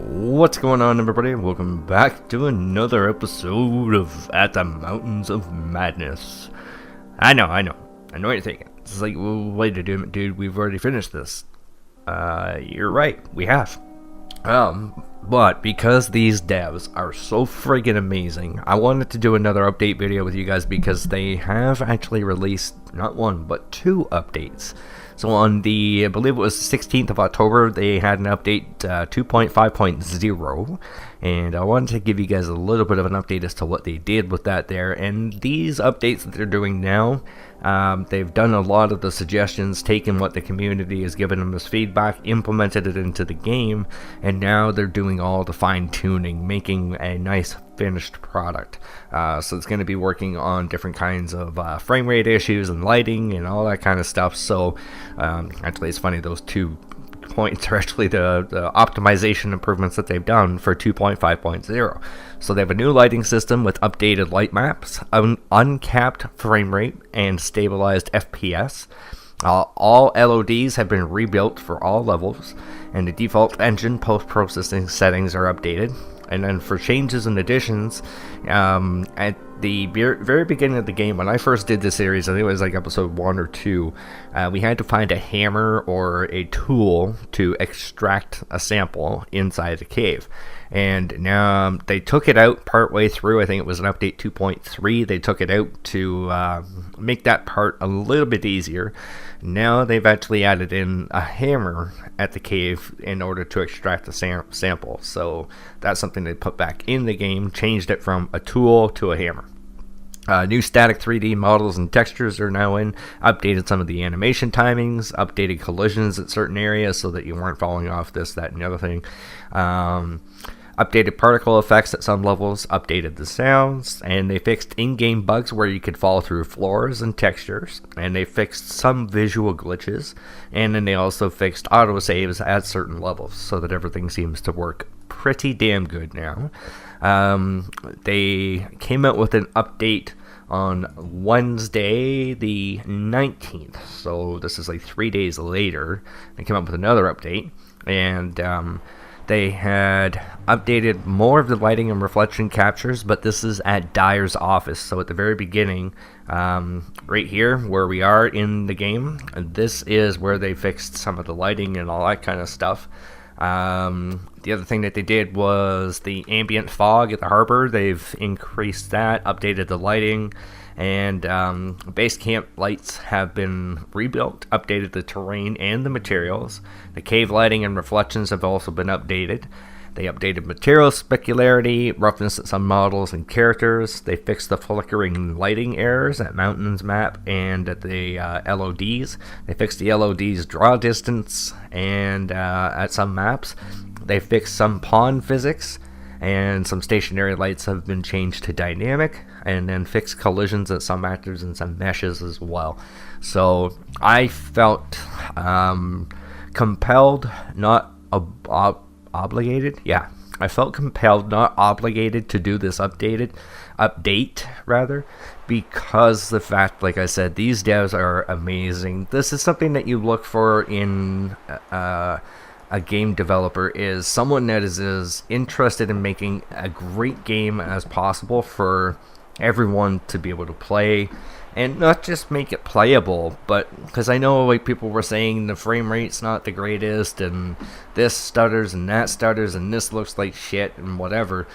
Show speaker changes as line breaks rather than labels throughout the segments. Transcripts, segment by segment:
What's going on, everybody? Welcome back to another episode of At the Mountains of Madness. I know what you're thinking. It's like, well, wait a minute, dude, we've already finished this. You're right, we have. But because these devs are so friggin' amazing, I wanted to do another update video with you guys because they have actually released not one, but two updates. So on the, I believe it was 16th of October, they had an update 2.5.0, and I wanted to give you guys a little bit of an update as to what they did with that there. And these updates that they're doing now, they've done a lot of the suggestions, taken what the community has given them as feedback, implemented it into the game, and now they're doing all the fine-tuning, making a nice finished product. So it's going to be working on different kinds of frame rate issues and lighting and all that kind of stuff. So actually it's funny, those 2 points are actually the optimization improvements that they've done for 2.5.0. So they have a new lighting system with updated light maps, uncapped frame rate, and stabilized FPS. All LODs have been rebuilt for all levels, and the default engine post-processing settings are updated. And then for changes and additions, at the very beginning of the game, when I first did this series, I think it was like episode 1 or 2, we had to find a hammer or a tool to extract a sample inside the cave. And now they took it out partway through. I think it was an update 2.3. They took it out to make that part a little bit easier. Now they've actually added in a hammer at the cave in order to extract the sample. So that's something they put back in the game, changed it from a tool to a hammer. New static 3D models and textures are now in, updated some of the animation timings, updated collisions at certain areas so that you weren't falling off this, that, and the other thing. Updated particle effects at some levels, updated the sounds, and they fixed in-game bugs where you could fall through floors and textures, and they fixed some visual glitches, and then they also fixed autosaves at certain levels so that everything seems to work pretty damn good now. They came out with an update on Wednesday the 19th, so this is like 3 days later. They came up with another update, and they had updated more of the lighting and reflection captures, but this is at Dyer's office. So at the very beginning, right here where we are in the game, this is where they fixed some of the lighting and all that kind of stuff. The other thing that they did was the ambient fog at the harbor. They've increased that, updated the lighting, and base camp lights have been rebuilt, updated the terrain and the materials. The cave lighting and reflections have also been updated. They updated material specularity, roughness at some models and characters. They fixed the flickering lighting errors at Mountains map and at the LODs. They fixed the LODs draw distance and at some maps. They fixed some pond physics, and some stationary lights have been changed to dynamic, and then fixed collisions at some actors and some meshes as well. So I felt compelled, not obligated. Yeah, I felt compelled, not obligated, to do this update, because the fact, like I said, these devs are amazing. This is something that you look for in a game developer, is someone that is as interested in making a great game as possible for everyone to be able to play, and not just make it playable, but because I know, like, people were saying the frame rate's not the greatest, and this stutters and that stutters and this looks like shit and whatever.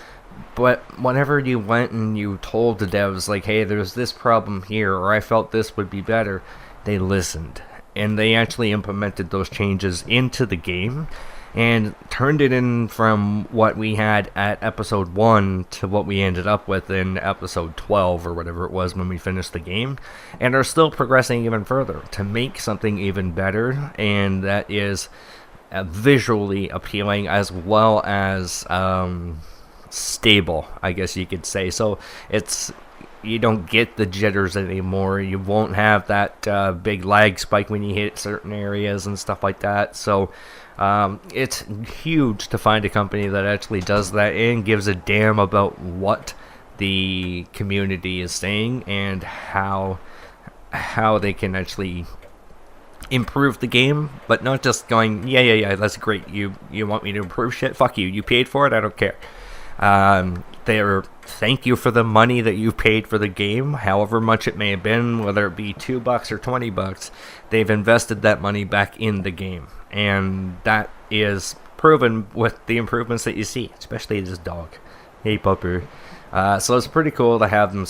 But whenever you went and you told the devs, like, hey, there's this problem here, or I felt this would be better, they listened. And they actually implemented those changes into the game and turned it in from what we had at episode 1 to what we ended up with in episode 12 or whatever it was when we finished the game, and are still progressing even further to make something even better, and that is visually appealing as well as stable, I guess you could say. So you don't get the jitters anymore. You won't have that big lag spike when you hit certain areas and stuff like that. So it's huge to find a company that actually does that and gives a damn about what the community is saying and how they can actually improve the game, but not just going, yeah, that's great. You want me to improve shit? Fuck you. You paid for it. I don't care. They're thank you for the money that you paid for the game, however much it may have been, whether it be $2 or $20. They've invested that money back in the game, and that is proven with the improvements that you see, especially this dog. Hey, pupper. So it's pretty cool to have them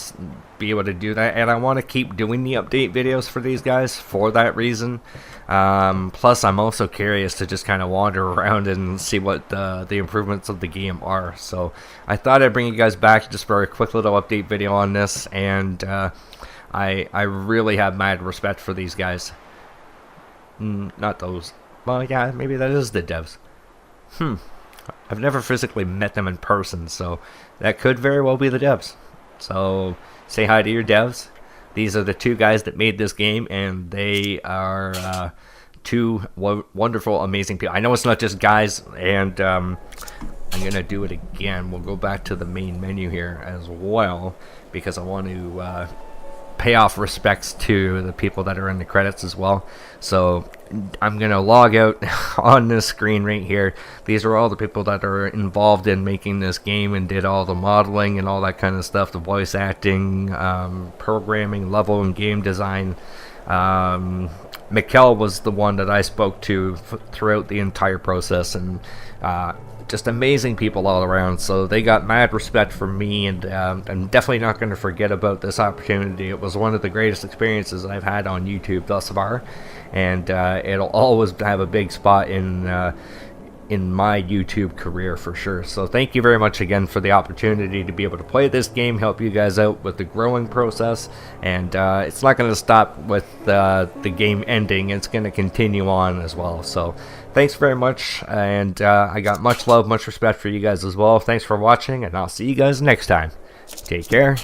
be able to do that, and I want to keep doing the update videos for these guys for that reason. Plus, I'm also curious to just kind of wander around and see what the improvements of the game are. So I thought I'd bring you guys back just for a quick little update video on this, and I really have mad respect for these guys. Not those. Well, yeah, maybe that is the devs. I've never physically met them in person, so that could very well be the devs. So say hi to your devs. These are the two guys that made this game, and they are two wonderful, amazing people. I know it's not just guys, and I'm going to do it again. We'll go back to the main menu here as well, because I want to pay off respects to the people that are in the credits as well. So I'm going to log out on this screen right here. These are all the people that are involved in making this game and did all the modeling and all that kind of stuff, the voice acting, programming, level and game design. Mikkel was the one that I spoke to throughout the entire process, and just amazing people all around. So they got mad respect from me, and I'm definitely not going to forget about this opportunity. It was one of the greatest experiences I've had on YouTube thus far, and it'll always have a big spot in my YouTube career for sure. So thank you very much again for the opportunity to be able to play this game, help you guys out with the growing process, and it's not going to stop with the game ending. It's going to continue on as well. So thanks very much, and I got much love, much respect for you guys as well. Thanks for watching, and I'll see you guys next time. Take care.